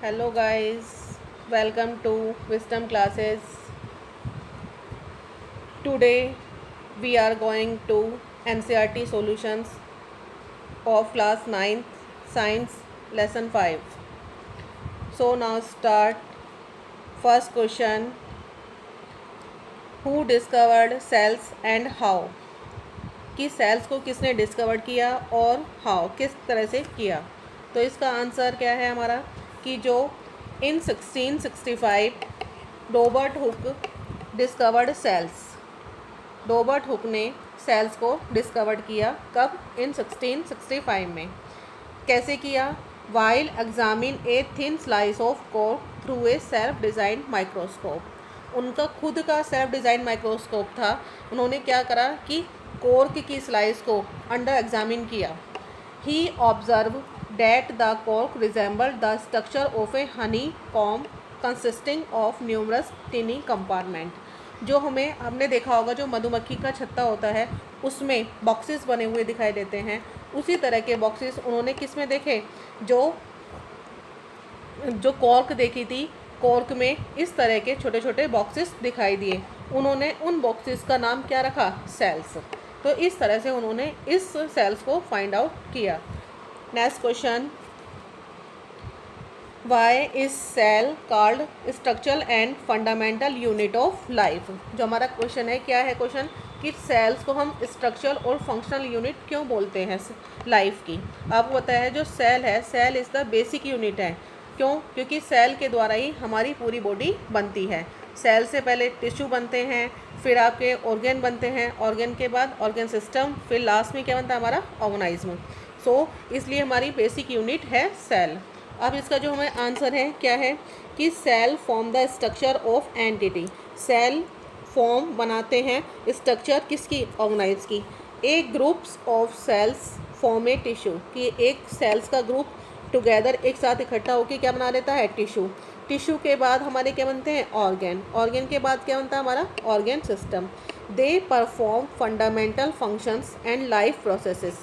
Hello guys, welcome to Wisdom classes. Today we are going to NCERT solutions of class 9th science lesson 5. So now start. First question, who discovered cells and how? कि sales को किसने discover किया और how किस तरह से किया। तो इसका आंसर क्या है हमारा कि जो in 1665 Robert Hooke discovered cells. Robert Hooke ने सेल्स को डिस्कवर्ड किया कब? इन 1665 में। कैसे किया? While examine a thin slice of cork through a self design microscope. उनका खुद का सेल्फ डिज़ाइन माइक्रोस्कोप था। उन्होंने क्या करा कि कॉर्क की स्लाइस को अंडर एग्जामिन किया। He observe that the cork resembled the structure of a honeycomb consisting of numerous tiny compartment. जो हमने देखा होगा, जो मधुमक्खी का छत्ता होता है उसमें बॉक्सेस बने हुए दिखाई देते हैं। उसी तरह के बॉक्सेस उन्होंने किस में देखे? जो कॉर्क देखी थी, कॉर्क में इस तरह के छोटे छोटे बॉक्सेस दिखाई दिए। उन्होंने उन बॉक्सेस का नाम क्या रखा? सेल्स। तो इस तरह से उन्होंने इस सेल्स को फाइंड आउट किया। Next question, why is cell called structural and fundamental unit of life. जो हमारा क्वेश्चन है, क्या है क्वेश्चन कि सेल्स को हम स्ट्रक्चरल और फंक्शनल यूनिट क्यों बोलते हैं लाइफ की। आपको पता है जो सेल है, cell is the basic unit है। क्यों? क्योंकि सेल के द्वारा ही हमारी पूरी बॉडी बनती है। सेल से पहले टिश्यू बनते हैं, फिर आपके ऑर्गन बनते हैं, ऑर्गन के बाद ऑर्गन सिस्टम, फिर लास्ट में क्या बनता है? हमारा ऑर्गेनाइज्म। सो इसलिए हमारी बेसिक यूनिट है सेल। अब इसका जो हमें आंसर है क्या है कि cell form the structure of entity. Cell form बनाते हैं स्ट्रक्चर किसकी? ऑर्गेनाइज की। एक groups of cells form a tissue, कि एक सेल्स का ग्रुप टुगेदर एक साथ इकट्ठा होकर क्या बना देता है? टिश्यू। टिश्यू के बाद हमारे क्या बनते हैं? ऑर्गन। ऑर्गन के बाद क्या बनता है? हमारा organ system. They perform fundamental functions and life processes.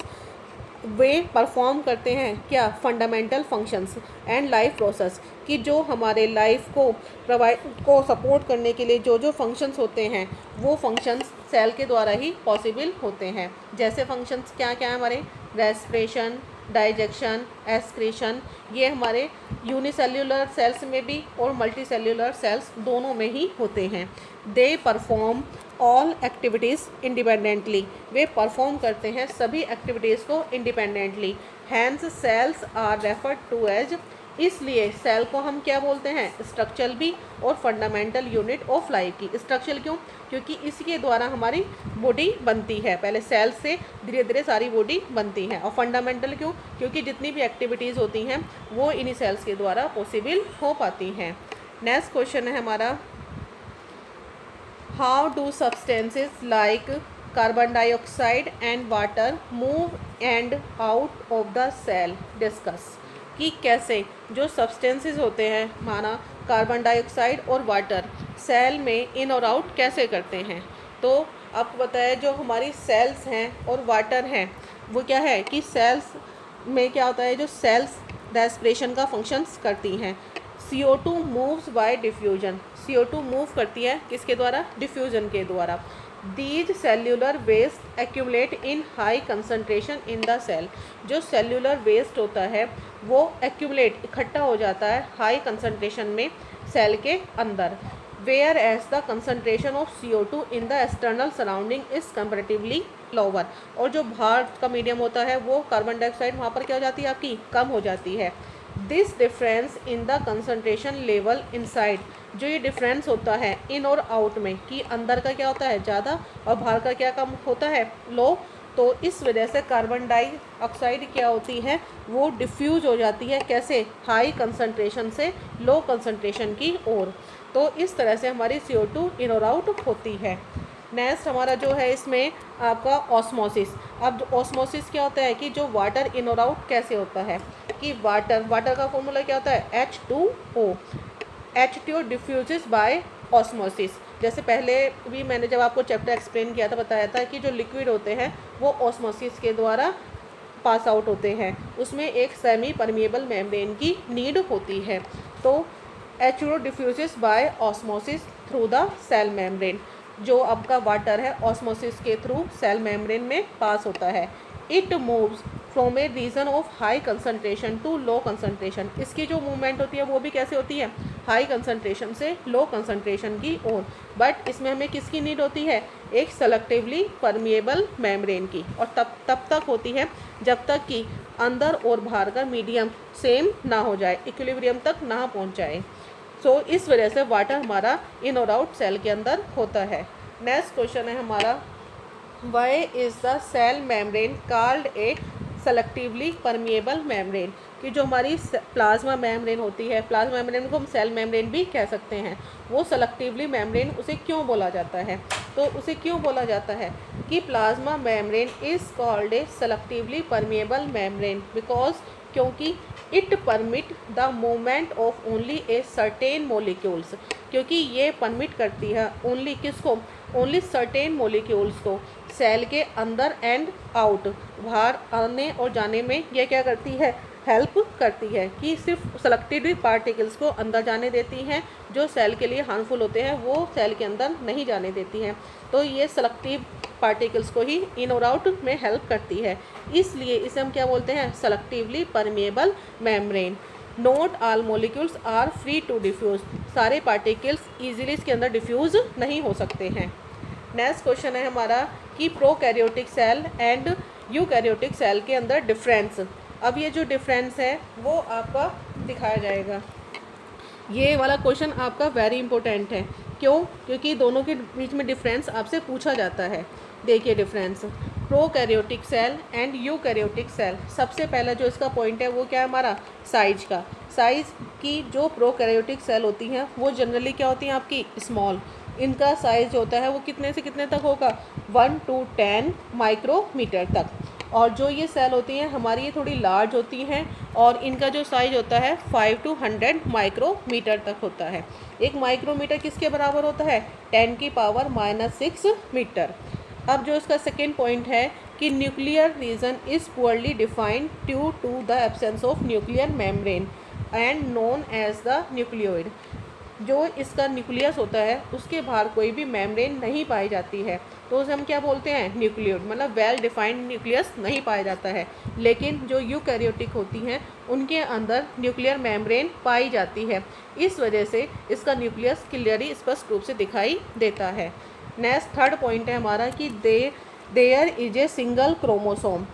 वे परफॉर्म करते हैं क्या? Fundamental functions and life process, कि जो हमारे लाइफ को सपोर्ट करने के लिए जो जो फंक्शंस होते हैं वो फंक्शंस सेल के द्वारा ही पॉसिबल होते हैं। जैसे फंक्शंस क्या क्या है हमारे? Respiration, digestion, excretion. ये हमारे यूनिसेल्युलर सेल्स में भी और मल्टीसेल्युलर सेल्स दोनों में ही होते हैं। They perform all activities independently. वे परफॉर्म करते हैं सभी एक्टिविटीज़ को independently. Hence cells are referred to as, इसलिए सेल को हम क्या बोलते हैं? स्ट्रक्चरल भी और फंडामेंटल यूनिट ऑफ लाइफ की। स्ट्रक्चरल क्यों? क्योंकि इसके द्वारा हमारी बॉडी बनती है। पहले सेल से धीरे धीरे सारी बॉडी बनती है। और फंडामेंटल क्यों? क्योंकि जितनी भी एक्टिविटीज़ होती हैं वो इन्हीं सेल्स के द्वारा पॉसिबल हो पाती हैं। नेक्स्ट क्वेश्चन है हमारा, how do substances like carbon dioxide and water move and out of the cell. Discuss कि कैसे जो सब्सटेंसेस होते हैं, माना कार्बन डाइऑक्साइड और वाटर, सेल में इन और आउट कैसे करते हैं। तो आपको पता है जो हमारी सेल्स हैं और वाटर हैं वो क्या है कि सेल्स में क्या होता है, जो सेल्स रेस्पिरेशन का फंक्शंस करती हैं। CO2 moves bye diffusion. CO2 move करती है किसके द्वारा? डिफ्यूजन के द्वारा। These cellular waste accumulate in high concentration in the cell. जो सेल्यूलर वेस्ट होता है वो एक्यूमुलेट इकट्ठा हो जाता है हाई कंसनट्रेशन में सेल के अंदर। Whereas the concentration of CO2 in the external surrounding is comparatively lower. और जो बाहर का मीडियम होता है वो कार्बन डाइऑक्साइड वहाँ पर क्या हो जाती है? आपकी कम हो जाती है। This difference in the concentration level inside, जो ये डिफरेंस होता है इन और आउट में, कि अंदर का क्या होता है? ज़्यादा और बाहर का क्या कम होता है? लो। तो इस वजह से कार्बन डाइऑक्साइड क्या होती है? वो डिफ्यूज हो जाती है। कैसे? हाई कंसनट्रेशन से लो कंसनट्रेशन की ओर। तो इस तरह से हमारी CO2 इन और आउट होती है। नेक्स्ट हमारा जो है इसमें आपका ऑस्मोसिस। अब ऑस्मोसिस क्या होता है कि जो वाटर इन और आउट कैसे होता है कि वाटर का फॉर्मूला क्या होता है? H2O। H2O diffuses by osmosis. जैसे पहले भी मैंने जब आपको चैप्टर एक्सप्लेन किया था, बताया था कि जो लिक्विड होते हैं वो ऑस्मोसिस के द्वारा पास आउट होते हैं। उसमें एक सेमी परमिएबल मेम्ब्रेन की नीड होती है। तो H2O diffuses by osmosis through the cell membrane. जो आपका वाटर है ऑस्मोसिस के थ्रू सेल मेम्ब्रेन में पास होता है। It moves from a region of high concentration to low concentration. इसकी जो मूवमेंट होती है वो भी कैसे होती है, हाई कंसनट्रेशन से लो कंसनट्रेशन की ओर। बट इसमें हमें किसकी नीड होती है, एक सेलेक्टिवली परमिएबल मेम्ब्रेन की। और तब तक होती है जब तक कि अंदर और बाहर का मीडियम सेम ना हो जाए, इक्विलिब्रियम तक ना पहुंच जाए। सो इस वजह से वाटर हमारा इन और आउट सेल के अंदर होता है। नेक्स्ट क्वेश्चन है हमारा, why is the cell membrane called a selectively permeable membrane. कि जो हमारी प्लाज्मा मेम्ब्रेन होती है, प्लाज्मा मेम्ब्रेन को हम सेल मेम्ब्रेन भी कह सकते हैं, वो सेलेक्टिवली मेम्ब्रेन उसे क्यों बोला जाता है। तो उसे क्यों बोला जाता है कि plasma membrane is called a selectively permeable membrane because, क्योंकि it permit the movement of only a certain molecules. क्योंकि ये परमिट करती है ओनली किसको, ओनली सर्टेन मोलिक्यूल्स को सेल के अंदर एंड आउट, बाहर आने और जाने में ये क्या करती है, हेल्प करती है। कि सिर्फ सेलेक्टेड पार्टिकल्स को अंदर जाने देती हैं, जो सेल के लिए हार्मफुल होते हैं वो सेल के अंदर नहीं जाने देती हैं। तो ये सेलेक्टिव पार्टिकल्स को ही इन और आउट में हेल्प करती है, इसलिए इसे हम क्या बोलते हैं, selectively permeable membrane. Not all molecules are free to diffuse. सारे पार्टिकल्स ईजिली इसके अंदर डिफ्यूज नहीं हो सकते हैं। नेक्स्ट क्वेश्चन है हमारा कि prokaryotic cell and eukaryotic cell के अंदर डिफरेंस। अब ये जो डिफरेंस है वो आपका दिखाया जाएगा। ये वाला क्वेश्चन आपका वेरी इंपॉर्टेंट है। क्यों, क्योंकि दोनों के बीच में डिफरेंस आपसे पूछा जाता है। देखिए difference, prokaryotic cell and eukaryotic cell. सबसे पहला जो इसका पॉइंट है वो क्या है हमारा, साइज का। साइज़ की जो प्रोकैरियोटिक सेल होती हैं वो जनरली क्या होती हैं आपकी, स्मॉल। इनका साइज़ जो होता है वो कितने से कितने तक होगा, 1 to 10 माइक्रोमीटर तक। और जो ये सेल होती हैं हमारी ये थोड़ी लार्ज होती हैं और इनका जो साइज होता है 5 to 100 माइक्रोमीटर तक होता है। एक माइक्रोमीटर किसके बराबर होता है, 10⁻⁻6 मीटर। अब जो इसका सेकेंड पॉइंट है कि nuclear region is poorly defined due to the absence of nuclear membrane and known as the nucleoid. जो इसका न्यूक्लियस होता है उसके बाहर कोई भी मेम्ब्रेन नहीं पाई जाती है, तो उसे हम क्या बोलते हैं, न्यूक्लियोइड। मतलब वेल डिफाइंड न्यूक्लियस नहीं पाया जाता है। लेकिन जो यूकैरियोटिक होती हैं उनके अंदर न्यूक्लियर मेम्ब्रेन पाई जाती है, इस वजह से इसका न्यूक्लियस क्लियरली स्पष्ट रूप से दिखाई देता है। नेक्स्ट थर्ड पॉइंट है हमारा कि there is a single chromosome.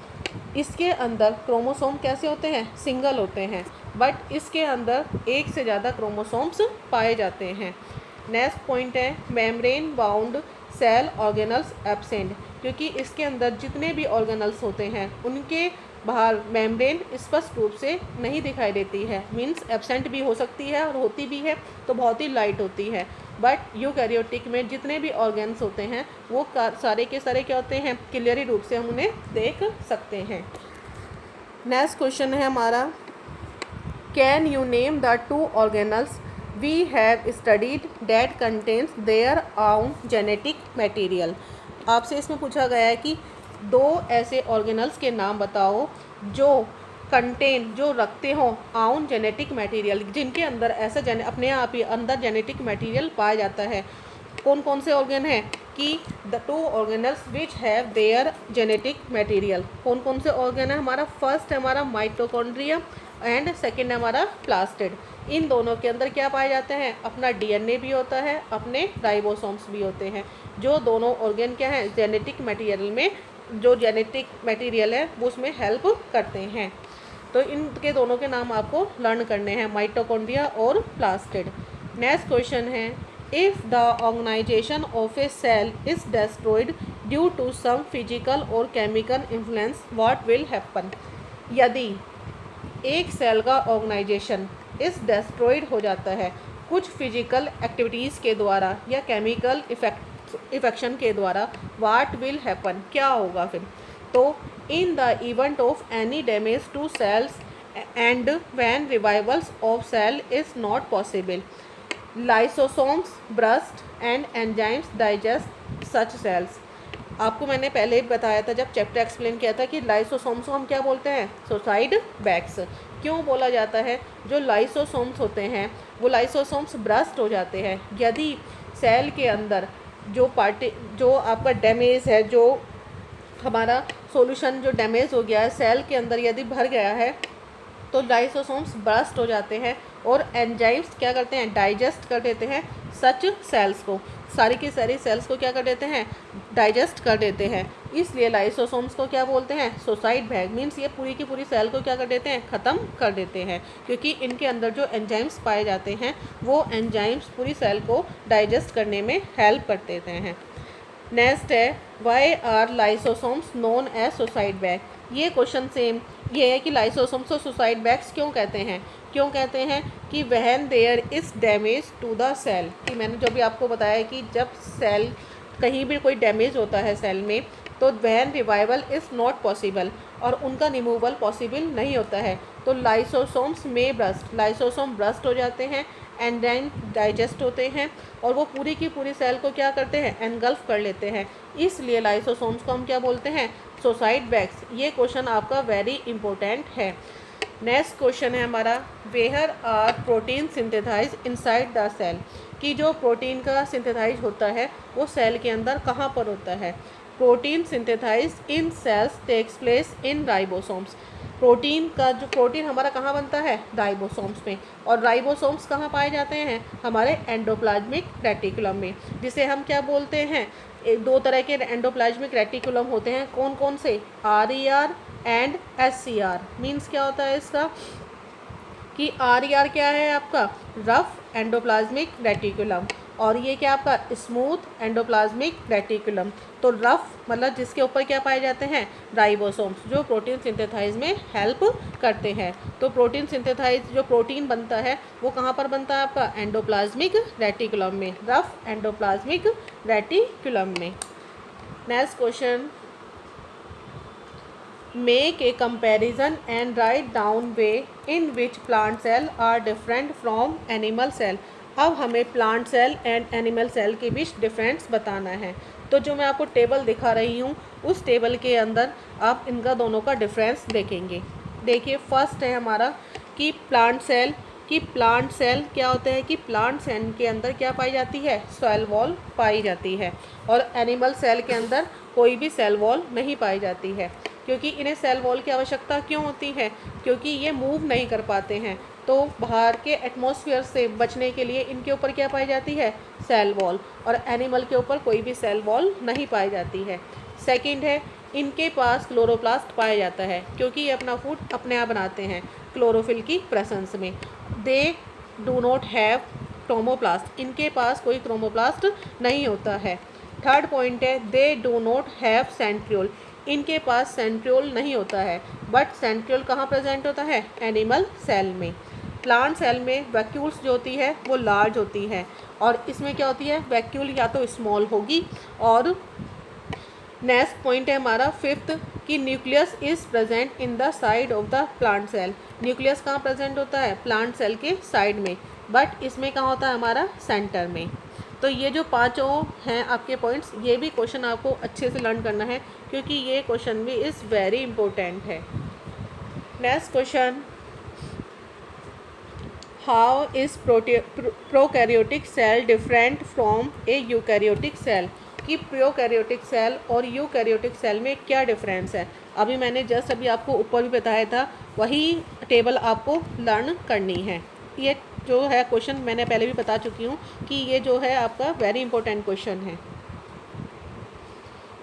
इसके अंदर क्रोमोसोम कैसे होते हैं, सिंगल होते हैं, बट इसके अंदर एक से ज़्यादा क्रोमोसोम्स पाए जाते हैं। नेक्स्ट पॉइंट है membrane bound cell organelles absent. क्योंकि इसके अंदर जितने भी ऑर्गेनल्स होते हैं उनके बाहर मेम्ब्रेन स्पष्ट रूप से नहीं दिखाई देती है, मींस एब्सेंट भी हो सकती है और होती भी है तो बहुत ही लाइट होती है। बट यूकैरियोटिक में जितने भी ऑर्गेन्स होते हैं वो सारे के सारे क्या होते हैं, क्लियरली रूप से हम उन्हें देख सकते हैं। नेक्स्ट क्वेश्चन है हमारा, can you name the 2 organelles we have studied that contains their own genetic material. आपसे इसमें पूछा गया है कि 2 ऐसे ऑर्गेनल्स के नाम बताओ जो कंटेन, जो रखते हों आउन जेनेटिक मटेरियल, जिनके अंदर ऐसा अपने आप ही अंदर जेनेटिक मटेरियल पाया जाता है। कौन कौन से ऑर्गेन हैं कि the 2 organelles which have their genetic material. कौन कौन से ऑर्गेन है हमारा, फर्स्ट है हमारा माइटोकॉन्ड्रिया एंड सेकेंड है हमारा प्लास्टिड। इन दोनों के अंदर क्या पाए जाते हैं, अपना डीएनए भी होता है, अपने राइबोसोम्स भी होते हैं। जो दोनों ऑर्गेन क्या हैं, जेनेटिक मटेरियल में, जो जेनेटिक मटेरियल है वो उसमें हेल्प करते हैं। तो इनके दोनों के नाम आपको लर्न करने हैं, माइटोकॉन्ड्रिया और प्लास्टिड। नेक्स्ट क्वेश्चन है, if the organisation of a cell is destroyed due to some physical और chemical influence what will happen. यदि एक सेल का ऑर्गेनाइजेशन इस डिस्ट्रॉयड हो जाता है कुछ फिजिकल एक्टिविटीज़ के द्वारा या केमिकल इफेक्शन के द्वारा, व्हाट विल हैपन, क्या होगा फिर। तो in the event of any damage to cells and when revivals of cell is not possible, lysosomes burst and enzymes digest such cells. आपको मैंने पहले ही बताया था जब चैप्टर एक्सप्लेन किया था कि लाइसोसोम्स को हम क्या बोलते हैं, सुसाइड बैग्स। क्यों बोला जाता है? जो लाइसोसोम्स होते हैं वो लाइसोसोम्स ब्रस्ट हो जाते हैं यदि सेल के अंदर जो आपका डैमेज है, जो हमारा सॉल्यूशन जो डैमेज हो गया है सेल के अंदर यदि भर गया है तो लाइसोसोम्स बर्स्ट हो जाते हैं और एंजाइम्स क्या करते हैं? डाइजेस्ट कर देते हैं सच सेल्स को, सारी की सारी सेल्स को क्या कर देते हैं? डाइजेस्ट कर देते हैं। इसलिए लाइसोसोम्स को क्या बोलते हैं? Suicide bag. मीन्स ये पूरी की पूरी सेल को क्या कर देते हैं? ख़त्म कर देते हैं, क्योंकि इनके अंदर जो एंजाइम्स पाए जाते हैं वो एंजाइम्स पूरी सेल को डाइजेस्ट करने में हेल्प कर देते हैं। नेक्स्ट है, why are lysosomes known as suicide bag. ये क्वेश्चन सेम ये है कि लाइसोसोम्स को सुसाइड बैग्स क्यों कहते हैं? क्यों कहते हैं कि when there is damage to the cell, कि मैंने जो भी आपको बताया कि जब सेल कहीं भी कोई डैमेज होता है सेल में तो when revival is not possible, और उनका रिमूवल पॉसिबल नहीं होता है, तो लाइसोसोम्स में ब्रस्ट, लाइसोसोम ब्रस्ट हो जाते हैं, एंजाइम डाइजेस्ट होते हैं और वो पूरी की पूरी सेल को क्या करते हैं? एनगल्फ कर लेते हैं। इसलिए लाइसोसोम्स को हम क्या बोलते हैं? Suicide bags. ये क्वेश्चन आपका वेरी इंपॉर्टेंट है। नेक्स्ट क्वेश्चन है हमारा, where are protein synthesize inside the cell, कि जो प्रोटीन का सिंथेसाइज होता है वो सेल के अंदर कहाँ पर होता है? Protein synthesize in cells takes place in ribosomes. Protein हमारा कहाँ बनता है? राइबोसोम्स में। और राइबोसोम्स कहाँ पाए जाते हैं? हमारे एंडोप्लाज्मिक रेटिकुलम में, जिसे हम क्या बोलते हैं? दो तरह के एंडोप्लाज्मिक रेटिकुलम होते हैं। कौन कौन से? RER and SCR। मीन्स क्या होता है इसका कि RER क्या है आपका? रफ एंडोप्लाज्मिक रेटिकुलम, और ये क्या आपका? Smooth endoplasmic reticulum. तो रफ मतलब जिसके ऊपर क्या पाए जाते हैं? राइबोसोम्स, जो प्रोटीन सिंथेसाइज में हेल्प करते हैं। तो प्रोटीन सिंथेसाइज जो प्रोटीन बनता है वो कहाँ पर बनता है आपका? एंडोप्लाज्मिक रेटिकुलम में, रफ एंडोप्लाज्मिक रेटिकुलम में। Next question, make a comparison and write down way in which plant cell are different from animal cell. अब हमें plant cell and animal cell के बीच डिफरेंस बताना है। तो जो मैं आपको टेबल दिखा रही हूँ उस टेबल के अंदर आप इनका दोनों का डिफरेंस देखेंगे। देखिए फर्स्ट है हमारा कि प्लांट सेल क्या होता है कि प्लांट सेल के अंदर क्या पाई जाती है? सेल वॉल पाई जाती है, और एनिमल सेल के अंदर कोई भी सेल वॉल नहीं पाई जाती है। क्योंकि इन्हें सेल वॉल की आवश्यकता क्यों होती है? क्योंकि ये मूव नहीं कर पाते हैं, तो बाहर के एटमॉस्फेयर से बचने के लिए इनके ऊपर क्या पाई जाती है? Cell wall. और एनिमल के ऊपर कोई भी सेल वॉल नहीं पाई जाती है। सेकंड है, इनके पास क्लोरोप्लास्ट पाया जाता है, क्योंकि ये अपना फूड अपने आप बनाते हैं क्लोरोफिल की प्रेजेंस में। They do not have chromoplast, इनके पास कोई क्रोमोप्लास्ट नहीं होता है। थर्ड पॉइंट है, they do not have centriole, इनके पास सेंट्रियोल नहीं होता है। बट सेंट्रियोल कहाँ प्रेजेंट होता है? एनिमल सेल में। प्लांट सेल में वैक्यूल्स जो होती है वो लार्ज होती है, और इसमें क्या होती है? वैक्यूल या तो स्मॉल होगी। और नेक्स्ट पॉइंट है हमारा फिफ्थ कि nucleus is present in the side of the plant cell. Nucleus कहाँ प्रेजेंट होता है? प्लांट सेल के साइड में, बट इसमें कहाँ होता है? हमारा सेंटर में। तो ये जो पांचों हैं आपके पॉइंट्स, ये भी क्वेश्चन आपको अच्छे से लर्न करना है, क्योंकि ये क्वेश्चन भी इज़ वेरी इंपॉर्टेंट है। Next question, how is prokaryotic cell different from a eukaryotic cell, कि प्रोकैरियोटिक सेल और यूकैरियोटिक सेल में क्या डिफरेंस है? अभी मैंने जस्ट अभी आपको ऊपर भी बताया था, वही टेबल आपको लर्न करनी है। ये जो है क्वेश्चन मैंने पहले भी बता चुकी हूँ कि ये जो है आपका वेरी इंपॉर्टेंट क्वेश्चन है।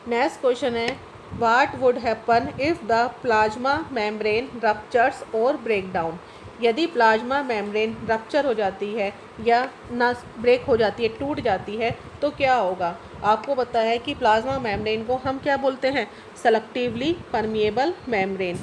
नेक्स्ट क्वेश्चन है, what would happen if the plasma membrane ruptures और ब्रेक डाउन, यदि प्लाज्मा मेम्ब्रेन रप्चर हो जाती है या ना ब्रेक हो जाती है, टूट जाती है, तो क्या होगा? आपको पता है कि प्लाज्मा मेम्ब्रेन को हम क्या बोलते हैं? Selectively permeable membrane.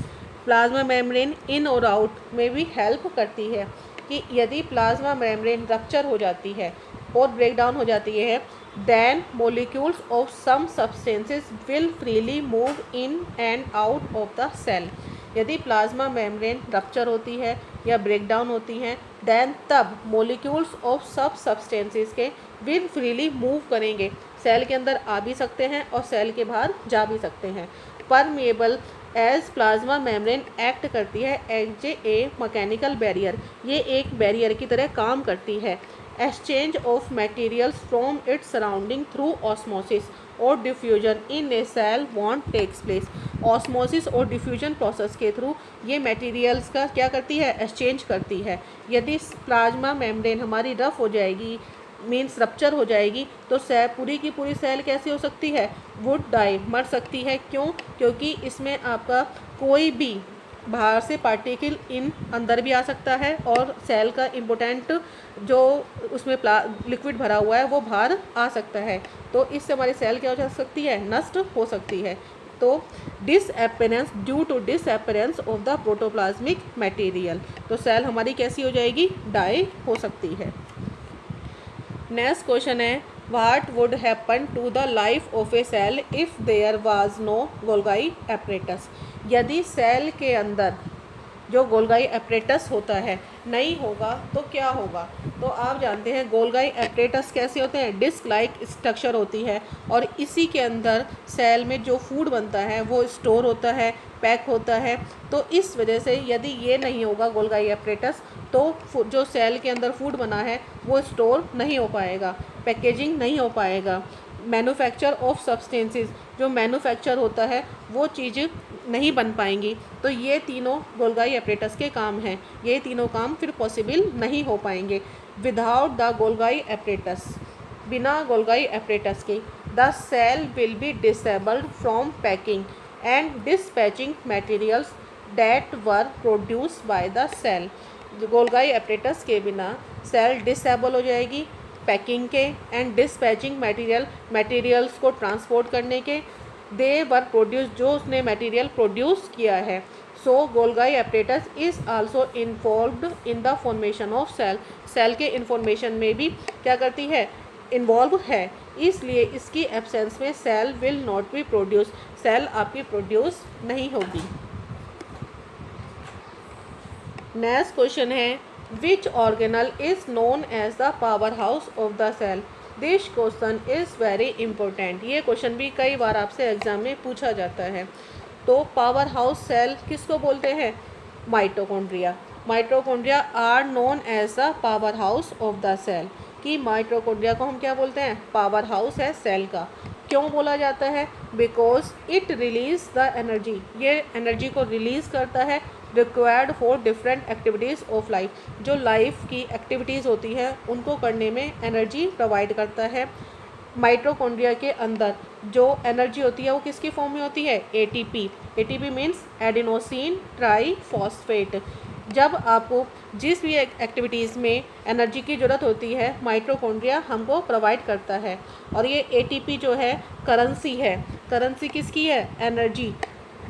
Plasma membrane in और आउट में भी हेल्प करती है कि यदि प्लाज्मा मेम्ब्रेन रप्चर हो जाती है और ब्रेक डाउन हो जाती है, then molecules of some substances will freely move in and out of the cell। यदि प्लाज्मा मेम्ब्रेन रप्चर होती है या ब्रेक डाउन होती हैं, देन तब मोलिक्यूल्स ऑफ सब सब्सटेंसेस के विल फ्रीली मूव करेंगे, सेल के अंदर आ भी सकते हैं और सेल के बाहर जा भी सकते हैं। Permeable as plasma membrane act करती है एज ए मैकेनिकल बैरियर, ये एक बैरियर की तरह काम करती है। Exchange of materials from its surrounding through osmosis और diffusion in a cell won't takes place. Osmosis और डिफ्यूजन प्रोसेस के थ्रू ये मटेरियल्स का क्या करती है, एक्सचेंज करती है। यदि प्लाज्मा मेम्ब्रेन हमारी रफ हो जाएगी, मीन्स रप्चर हो जाएगी, तो सेल पूरी की पूरी सेल कैसी हो सकती है, वुड डाई, मर सकती है। क्यों? क्योंकि इसमें आपका कोई भी बाहर से पार्टिकल इन अंदर भी आ सकता है और सेल का इम्पोर्टेंट जो उसमें लिक्विड भरा हुआ है वो बाहर आ सकता है। तो इससे हमारी सेल क्या हो सकती है, नष्ट हो सकती है। तो disappearance due to disappearance of the protoplasmic material, तो सेल हमारी कैसी हो जाएगी, डाई हो सकती है। नेक्स्ट क्वेश्चन है what would happen to the life of a cell if there was no Golgi apparatus. यदि सेल के अंदर जो गोल्गी एपरेटस होता है नहीं होगा तो क्या होगा? तो आप जानते हैं गोल्गी एपरेटस कैसे होते हैं, डिस्क लाइक स्ट्रक्चर होती है और इसी के अंदर सेल में जो फूड बनता है वो स्टोर होता है, पैक होता है। तो इस वजह से यदि ये नहीं होगा गोल्गी एपरेटस तो जो सेल के अंदर फूड बना है वो स्टोर नहीं हो पाएगा, पैकेजिंग नहीं हो पाएगा, मैन्युफैक्चर ऑफ सब्सटेंसेस जो मैन्युफैक्चर होता है वो चीज़ नहीं बन पाएंगी। तो ये तीनों गोल्गी एपरेटस के काम हैं, ये तीनों काम फिर पॉसिबल नहीं हो पाएंगे विदाउट द गोल्गी एपरेटस। बिना गोल्गी एपरेटस के the cell will be disabled from packing and dispatching materials that were produced by the cell. Golgi apparatus के बिना सेल डिसेबल हो जाएगी पैकिंग के एंड डिस्पैचिंग मटेरियल्स को ट्रांसपोर्ट करने के, दे वर प्रोड्यूस जो उसने मटेरियल प्रोड्यूस किया है। So Golgi apparatus is also involved in the formation of cell, cell के इन्फॉर्मेशन में भी क्या करती है, इन्वॉल्व है। इसलिए इसकी एब्सेंस में cell will not be produce, cell आपकी प्रोड्यूस नहीं होगी। नेक्स्ट क्वेश्चन है which organelle is known as the power house of the cell. This question is very important, ये क्वेश्चन भी कई बार आपसे एग्जाम में पूछा जाता है। तो पावर हाउस सेल किसको बोलते हैं, mitochondria. Mitochondria are known as the power house of the cell, कि माइटोकॉन्ड्रिया को हम क्या बोलते हैं, पावर हाउस है सेल का। क्यों बोला जाता है, because it release the energy, ये एनर्जी को रिलीज़ करता है required for different activities of life, जो लाइफ की एक्टिविटीज़ होती हैं उनको करने में एनर्जी प्रोवाइड करता है। माइटोकॉन्ड्रिया के अंदर जो एनर्जी होती है वो किसकी फॉर्म में होती है, ATP. ATP means adenosine triphosphate. जब आपको जिस भी एक्टिविटीज़ में एनर्जी की ज़रूरत होती है माइटोकॉन्ड्रिया हमको प्रोवाइड करता है। और ये एटीपी जो है करेंसी है, करेंसी किसकी है, एनर्जी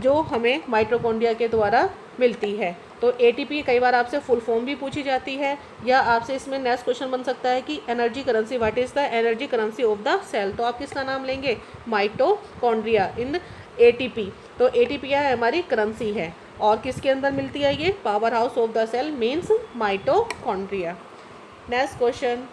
जो हमें माइटोकॉन्ड्रिया के द्वारा मिलती है। तो एटीपी कई बार आपसे फुल फॉर्म भी पूछी जाती है, या आपसे इसमें नेक्स्ट क्वेश्चन बन सकता है कि energy currency, what is the energy currency of the cell. तो आप किसका नाम लेंगे, माइटोकॉन्ड्रिया इन एटीपी। तो एटीपी क्या है, हमारी करेंसी है और किसके अंदर मिलती है, ये power house of the cell means mitochondria. Next question,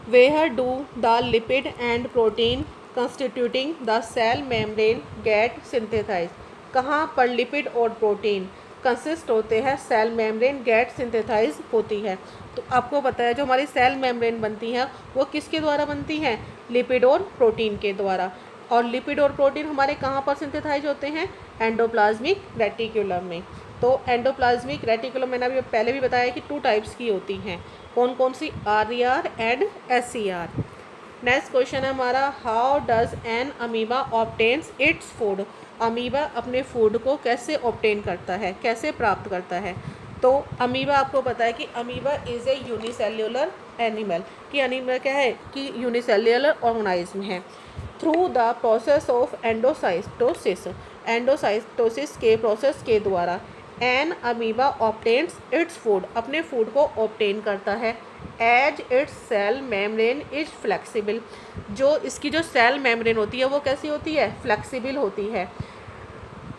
where do the lipid and protein constituting the cell membrane get synthesize. कहाँ पर लिपिड और प्रोटीन कंसिस्ट होते हैं, सेल मेम्ब्रेन गेट सिंथेसाइज होती है। तो आपको पता है जो हमारी सेल मेम्ब्रेन बनती हैं वो किसके द्वारा बनती हैं, लिपिड और प्रोटीन के द्वारा। और लिपिड और प्रोटीन हमारे कहाँ पर सिंथेसाइज होते हैं, एंडोप्लाज्मिक रेटिकुलम में। तो एंडोप्लाज्मिक रेटिकुलम मैंने अभी पहले भी बताया कि 2 टाइप्स की होती हैं, कौन कौन सी, RER and SCR। Next question है हमारा, how does N amoeba obtains its food. Amoeba अपने फूड को कैसे ऑब्टेन करता है, कैसे प्राप्त करता है। तो अमीबा आपको पता है कि amoeba is a unicellular animal, कि अमीबा क्या है कि यूनिसेल्युलर ऑर्गेनिज्म है। Through the process of endocytosis, endocytosis के प्रोसेस के द्वारा an amoeba obtains its food, अपने फूड को ऑब्टेन करता है। As its cell membrane is flexible, जो इसकी जो सेल मेम्ब्रेन होती है वो कैसी होती है, फ्लेक्सिबल होती है।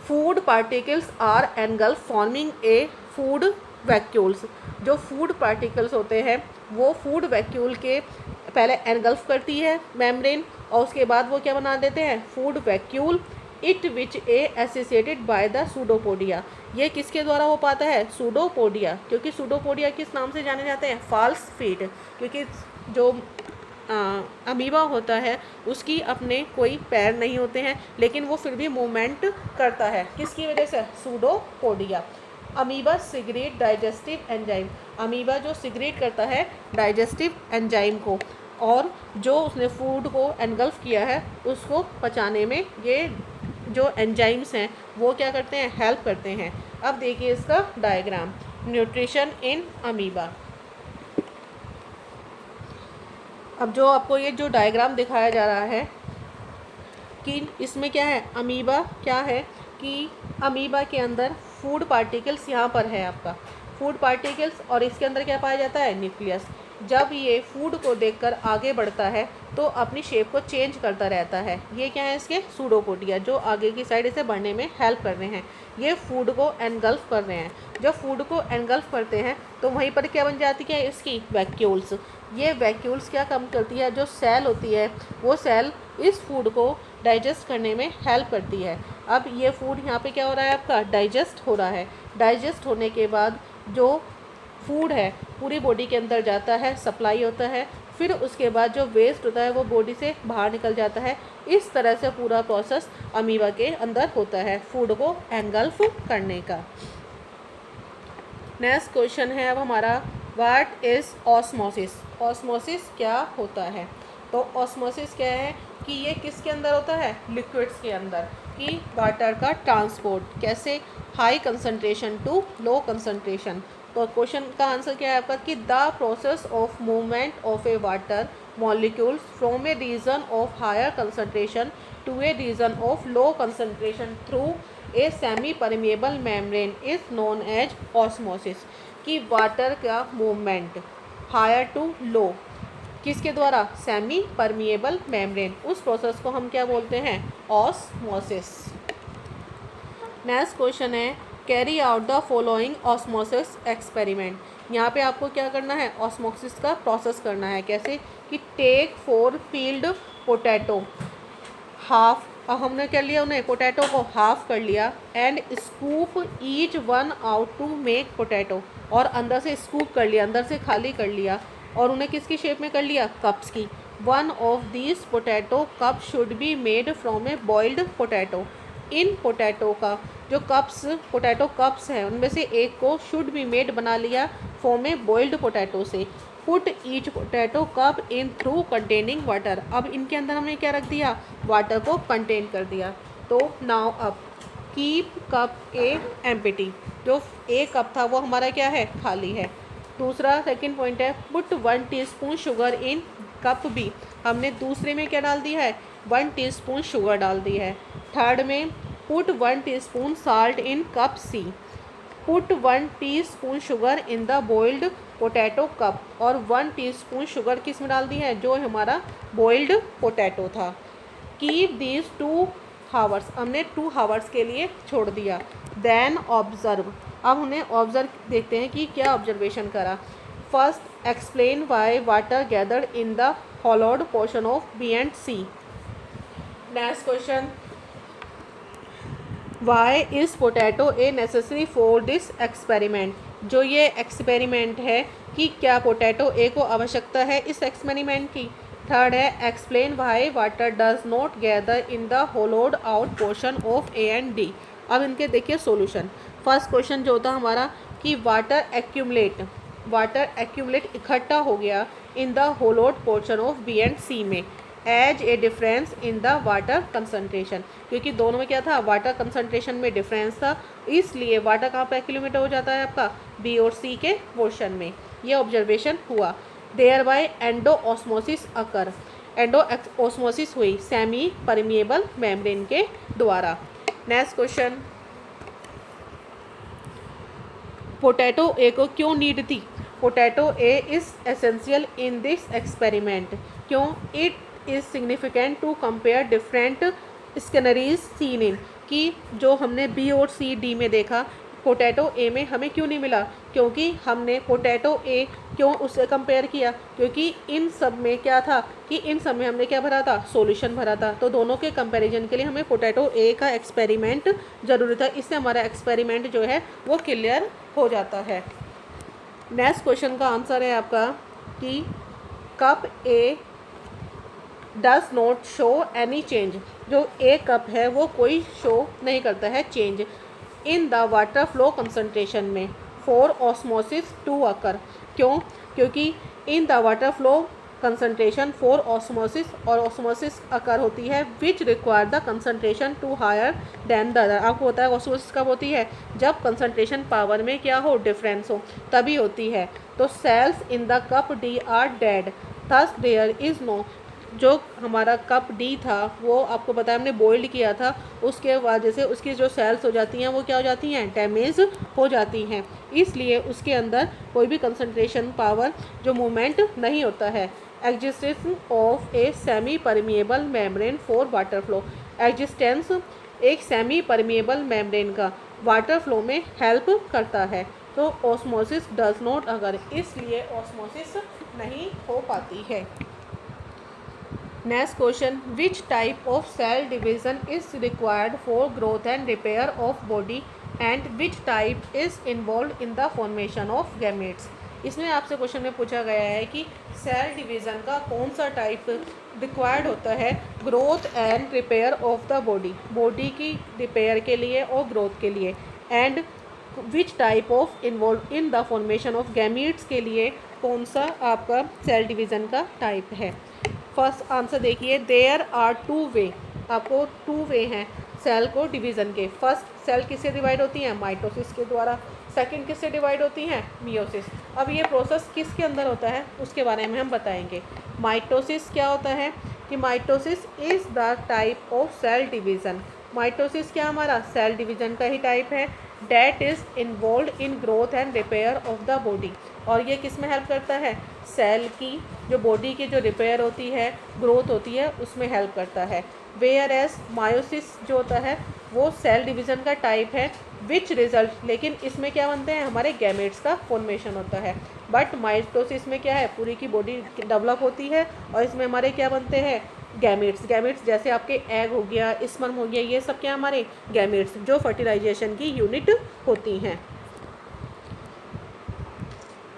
Food particles are engulf forming a food vacuoles, जो फूड पार्टिकल्स होते हैं वो फूड वैक्यूल के पहले एनगल्फ करती है मेम्ब्रेन और उसके बाद वो क्या बना देते हैं, food vacuole. It which A associated by the pseudopodia. ये किसके द्वारा हो पाता है? सूडोपोडिया, क्योंकि सूडोपोडिया किस नाम से जाने जाते हैं? फॉल्स फीट, क्योंकि जो अमीबा होता है उसकी अपने कोई पैर नहीं होते हैं, लेकिन वो फिर भी मूवमेंट करता है। किसकी वजह से? Pseudopodia. Amoeba cigarette digestive enzyme, amoeba जो सिग्रेट करता है डाइजेस्टिव एंजाइम को, और जो उसने फूड को एनगल्फ किया है उसको पचाने में ये जो एंजाइम्स हैं वो क्या करते हैं? हेल्प करते हैं। अब देखिए इसका डायग्राम, न्यूट्रिशन इन अमीबा। अब जो आपको ये जो डायग्राम दिखाया जा रहा है कि इसमें क्या है? अमीबा क्या है कि अमीबा के अंदर फूड पार्टिकल्स यहाँ पर है आपका फूड पार्टिकल्स, और इसके अंदर क्या पाया जाता है? न्यूक्लियस। जब ये फूड को देखकर आगे बढ़ता है तो अपनी शेप को चेंज करता रहता है। ये क्या है? इसके सूडोपोडिया, जो आगे की साइड इसे बढ़ने में हेल्प कर रहे हैं। ये फूड को एनगल्फ कर रहे हैं। जब फूड को एनगल्फ करते हैं तो वहीं पर क्या बन जाती है? इसकी वैक्यूल्स। ये वैक्यूल्स क्या काम करती है? जो सेल होती है वो सेल इस फूड को डाइजेस्ट करने में हेल्प करती है। अब ये फूड यहाँ पे क्या हो रहा है? आपका डाइजेस्ट हो रहा है। डाइजेस्ट होने के बाद जो फूड है पूरी बॉडी के अंदर जाता है, सप्लाई होता है, फिर उसके बाद जो वेस्ट होता है वो बॉडी से बाहर निकल जाता है। इस तरह से पूरा प्रोसेस अमीबा के अंदर होता है फूड को एनगल्फ करने का। नेक्स्ट क्वेश्चन है अब हमारा, व्हाट इज़ ऑस्मोसिस? ऑस्मोसिस क्या होता है? तो ऑस्मोसिस क्या है कि ये किसके अंदर होता है? लिक्विड्स के अंदर, कि वाटर का ट्रांसपोर्ट कैसे? High concentration to low concentration. तो क्वेश्चन का आंसर क्या है आपका कि the process of movement of a water molecules from a region of higher concentration to a region of low concentration through a semi permeable membrane is known as osmosis. कि water का movement higher to low किसके द्वारा? Semi permeable membrane, उस process को हम क्या बोलते हैं? ऑस्मोसिस। नेक्स्ट क्वेश्चन है, carry out the following osmosis experiment. यहाँ पे आपको क्या करना है? ऑस्मोसिस का प्रोसेस करना है। कैसे? कि टेक 4 पील्ड पोटैटो, हाफ, अब हमने क्या लिया? उन्हें पोटैटो को हाफ कर लिया, and scoop each one out to make potato, और अंदर से स्कूप कर लिया, अंदर से खाली कर लिया, और उन्हें किसकी शेप में कर लिया? कप्स की। One of this potato cup should be made from A boiled potato. In potato का जो कप्स पोटैटो कप्स हैं उनमें से एक को शुड बी मेड बना लिया फ्रॉम ए बॉइल्ड पोटैटो से। Put each potato cup in through containing water. अब इनके अंदर हमने क्या रख दिया? वाटर को कंटेन कर दिया। तो नाउ अब कीप कप ए एम्प्टी, जो ए कप था वो हमारा क्या है? खाली है। दूसरा सेकंड पॉइंट है, put 1 teaspoon sugar in cup B. हमने दूसरे में क्या डाल दिया है? 1 टीस्पून शुगर डाल दी है। थर्ड में put 1 teaspoon salt in cup C. Put 1 teaspoon sugar in the boiled potato cup, और 1 टीस्पून शुगर किस में डाल दी है? जो हमारा बॉइल्ड पोटैटो था। कीप दीज 2 हावर्स, हमने 2 हावर्स के लिए छोड़ दिया। देन ऑब्जर्व, अब उन्हें ऑब्जर्व देखते हैं कि क्या ऑब्जर्वेशन करा। First explain why water gathered in the hollowed portion of B and C. Next question, why is potato a necessary for this experiment. जो ये एक्सपेरिमेंट है कि क्या पोटैटो ए को आवश्यकता है इस एक्सपेरिमेंट की। थर्ड है, explain why water does not gather in the होलोड out portion of A and D. अब इनके देखिए सॉल्यूशन। फर्स्ट क्वेश्चन जो होता हमारा कि वाटर एक्यूमुलेट इकट्ठा हो गया in the hollowed portion of B and C में as a difference in the water concentration, क्योंकि दोनों में क्या था? वाटर कंसनट्रेशन में डिफरेंस था, इसलिए वाटर कहाँ पर एक्यूमुलेट हो जाता है आपका? बी और सी के पोर्शन में। ये ऑब्जर्वेशन हुआ। Thereby endo osmosis occur, endo osmosis हुई सेमी परमिएबल मेम्ब्रेन के द्वारा। नेक्स्ट क्वेश्चन, पोटैटो ए को क्यों नीड थी? Potato A is essential in this experiment. क्यों? It is significant to compare different sceneries seen in, कि जो हमने बी और सी डी में देखा पोटैटो ए में हमें क्यों नहीं मिला? क्योंकि हमने पोटैटो ए क्यों उससे कंपेयर किया, क्योंकि इन सब में क्या था कि इन सब में हमने क्या भरा था, सॉल्यूशन भरा था। तो दोनों के कंपैरिजन के लिए हमें पोटैटो ए का एक्सपेरिमेंट ज़रूरी था। इससे हमारा एक्सपेरिमेंट जो है वो क्लियर हो जाता है। नेक्स्ट क्वेश्चन का आंसर है आपका कि cup A does not show any change. जो ए कप है वो कोई शो नहीं करता है change in the water flow concentration में फॉर ऑस्मोसिस टू अकर। क्यों? क्योंकि in the water flow concentration for osmosis, और ऑस्मोसिस अकर होती है which require the concentration to higher than the other. आपको होता है ऑस्मोसिस कब होती है, जब कंसनट्रेशन पावर में क्या हो, डिफरेंस हो, तभी होती है। तो cells in the cup D are dead thus there is no. जो हमारा कप डी था वो आपको पता है हमने बॉइल्ड किया था, उसके वजह से उसकी जो सेल्स हो जाती हैं वो क्या हो जाती हैं, डैमेज हो जाती हैं, इसलिए उसके अंदर कोई भी कंसंट्रेशन पावर जो मूवमेंट नहीं होता है। Existence of A semi permeable membrane for water flow. Existence एक सेमी परमिएबल मेम्ब्रेन का वाटर फ्लो में हेल्प करता है। तो ऑस्मोसिस डज नॉट अगर, इसलिए ऑस्मोसिस नहीं हो पाती है। Next question, which type of cell division is required for growth and repair of body and which type is involve in the formation of gametes. इसमें आपसे क्वेश्चन में पूछा गया है कि सेल डिवीज़न का कौन सा टाइप रिक्वायर्ड होता है growth and repair of the body, body की रिपेयर के लिए और ग्रोथ के लिए, and which type of involve in the formation of gametes के लिए कौन सा आपका सेल डिवीज़न का टाइप है। फर्स्ट आंसर देखिए, देयर आर टू वे, आपको टू वे हैं सेल को डिवीज़न के। फर्स्ट सेल किससे डिवाइड होती हैं, माइटोसिस के द्वारा। सेकंड किससे डिवाइड होती हैं, मियोसिस। अब ये प्रोसेस किसके अंदर होता है उसके बारे में हम बताएंगे। माइटोसिस क्या होता है कि mitosis is the type of cell division. Mitosis क्या हमारा सेल डिवीज़न का ही टाइप है, that is involve in growth and repair of the body. और ये किस में हेल्प करता है, सेल की जो बॉडी की जो रिपेयर होती है, ग्रोथ होती है, उसमें हेल्प करता है। वेयर एज मायोसिस जो होता है वो सेल डिवीज़न का टाइप है विच रिजल्ट, लेकिन इसमें क्या बनते हैं, हमारे गैमेट्स का फॉर्मेशन होता है। बट माइटोसिस में क्या है, पूरी की बॉडी डेवलप होती है और इसमें हमारे क्या बनते हैं, गैमेट्स। गैमेट्स जैसे आपके एग हो गया, स्पर्म हो गया, ये सब क्या हमारे गैमेट्स जो फर्टिलाइजेशन की यूनिट होती हैं।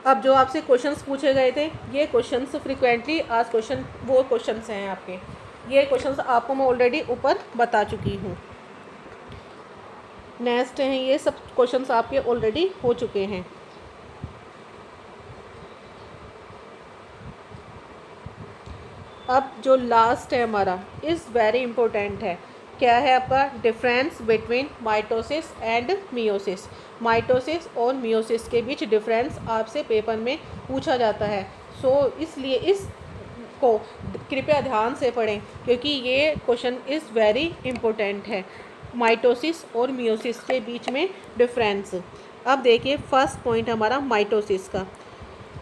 अब जो आपसे क्वेश्चंस पूछे गए थे, ये क्वेश्चंस फ्रिक्वेंटली आज क्वेश्चन वो क्वेश्चंस हैं आपके, ये क्वेश्चंस आपको मैं ऑलरेडी ऊपर बता चुकी हूँ। नेक्स्ट हैं, ये सब क्वेश्चंस आपके ऑलरेडी हो चुके हैं। अब जो लास्ट है हमारा इज़ वेरी इंपॉर्टेंट है, क्या है आपका, difference between mitosis and meiosis. Mitosis और मियोसिस के बीच डिफरेंस आपसे पेपर में पूछा जाता है। इसलिए इस को कृपया ध्यान से पढ़ें क्योंकि ये क्वेश्चन इज़ वेरी इम्पोर्टेंट है, माइटोसिस और मियोसिस के बीच में डिफरेंस। अब देखिए फर्स्ट पॉइंट हमारा माइटोसिस का,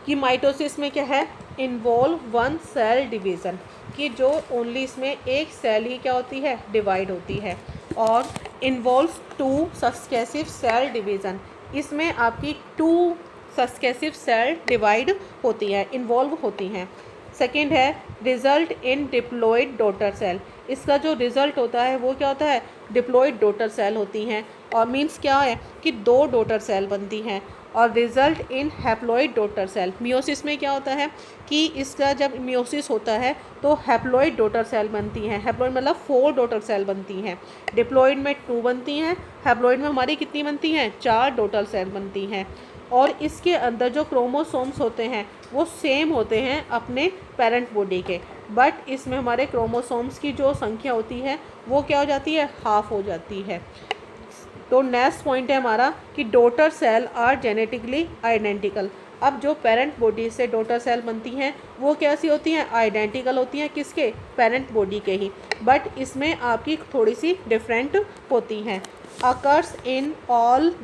कि माइटोसिस में क्या है, इन्वॉल्व वन सेल डिवीज़न, कि जो ओनली इसमें एक सेल ही क्या होती है, डिवाइड होती है। और involve two successive cell division, इसमें आपकी टू सक्सेसिव सेल डिवाइड होती है, इन्वॉल्व होती हैं। सेकंड है result in diploid daughter cell, इसका जो रिज़ल्ट होता है वो क्या होता है, डिप्लॉयड डॉटर सेल होती हैं। और मीन्स क्या है कि दो डॉटर सेल बनती हैं। और रिज़ल्ट इन हैप्लॉइड डॉटर सेल, मियोसिस में क्या होता है कि इसका जब मियोसिस होता है तो हैप्लॉइड डॉटर सेल बनती हैं। हैप्लॉइड मतलब 4 डॉटर सेल बनती हैं, डिप्लॉइड में 2 बनती हैं, हैप्लॉइड में हमारी कितनी बनती हैं, 4 डॉटर सेल बनती हैं। और इसके अंदर जो क्रोमोसोम्स होते हैं वो सेम होते हैं अपने पेरेंट बॉडी के, बट इसमें हमारे क्रोमोसोम्स की जो संख्या होती है वो क्या हो जाती है, हाफ हो जाती है। तो नेक्स्ट पॉइंट है हमारा कि daughter cell are genetically identical. अब जो पेरेंट बॉडी से डॉटर सेल बनती हैं वो कैसी होती हैं, आइडेंटिकल होती हैं, किसके, पेरेंट बॉडी के ही, बट इसमें आपकी थोड़ी सी डिफरेंट होती हैं। Occurs in all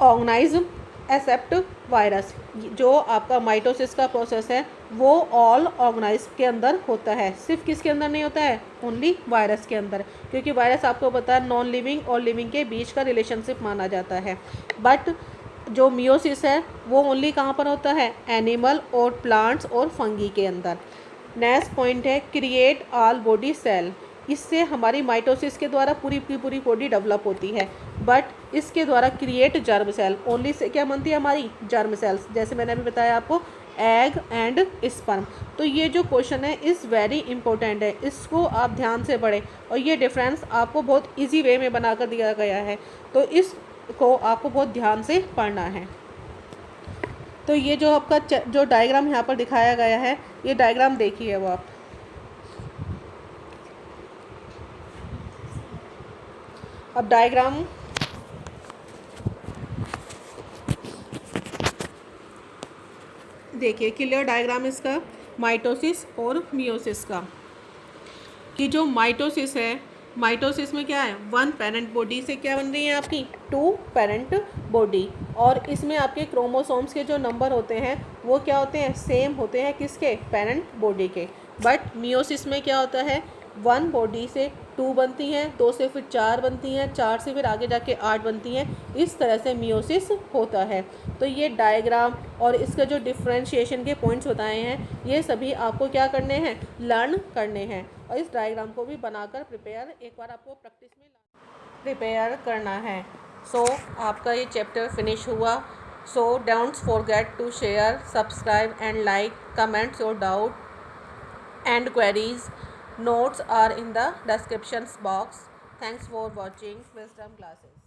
organism except virus. जो आपका माइटोसिस का प्रोसेस है वो ऑल ऑर्गेनाइज के अंदर होता है, सिर्फ किसके अंदर नहीं होता है, ओनली वायरस के अंदर, क्योंकि वायरस आपको पता है नॉन लिविंग और लिविंग के बीच का रिलेशनशिप माना जाता है। बट जो मियोसिस है वो ओनली कहाँ पर होता है, एनिमल और प्लांट्स और फंगी के अंदर। नेक्स्ट पॉइंट है क्रिएट ऑल बॉडी सेल। इससे हमारी माइटोसिस के द्वारा पूरी की पूरी बॉडी डेवलप होती है, बट इसके द्वारा create germ cell only say क्या बनती है हमारी, जर्म सेल्स, जैसे मैंने अभी बताया आपको एग एंड स्पर्म। तो ये जो क्वेश्चन है इज़ वेरी इंपॉर्टेंट है, इसको आप ध्यान से पढ़ें और ये डिफरेंस आपको बहुत इजी वे में बनाकर दिया गया है, तो इसको आपको बहुत ध्यान से पढ़ना है। तो ये जो आपका जो डायग्राम यहाँ पर दिखाया गया है, ये डायग्राम देखिए वो आप, अब डायग्राम देखिए, क्लियर डायग्राम इसका माइटोसिस और मियोसिस का, कि जो माइटोसिस है, माइटोसिस में क्या है, वन पेरेंट बॉडी से क्या बन रही है आपकी, टू पेरेंट बॉडी, और इसमें आपके क्रोमोसोम्स के जो नंबर होते हैं वो क्या होते हैं, सेम होते हैं किसके, पेरेंट बॉडी के। बट मियोसिस में क्या होता है, वन बॉडी से टू बनती हैं, दो से फिर चार बनती हैं, चार से फिर आगे जाके आठ बनती हैं, इस तरह से मियोसिस होता है। तो ये डायग्राम और इसका जो डिफ्रेंशिएशन के पॉइंट्स बताए हैं ये सभी आपको क्या करने हैं, लर्न करने हैं, और इस डायग्राम को भी बनाकर प्रिपेयर एक बार आपको प्रैक्टिस में प्रिपेयर करना है। सो आपका ये चैप्टर फिनिश हुआ। So don't forget to share, subscribe and like, comments your doubt and queries. Notes are in the description box. Thanks for watching Wisdom Classes.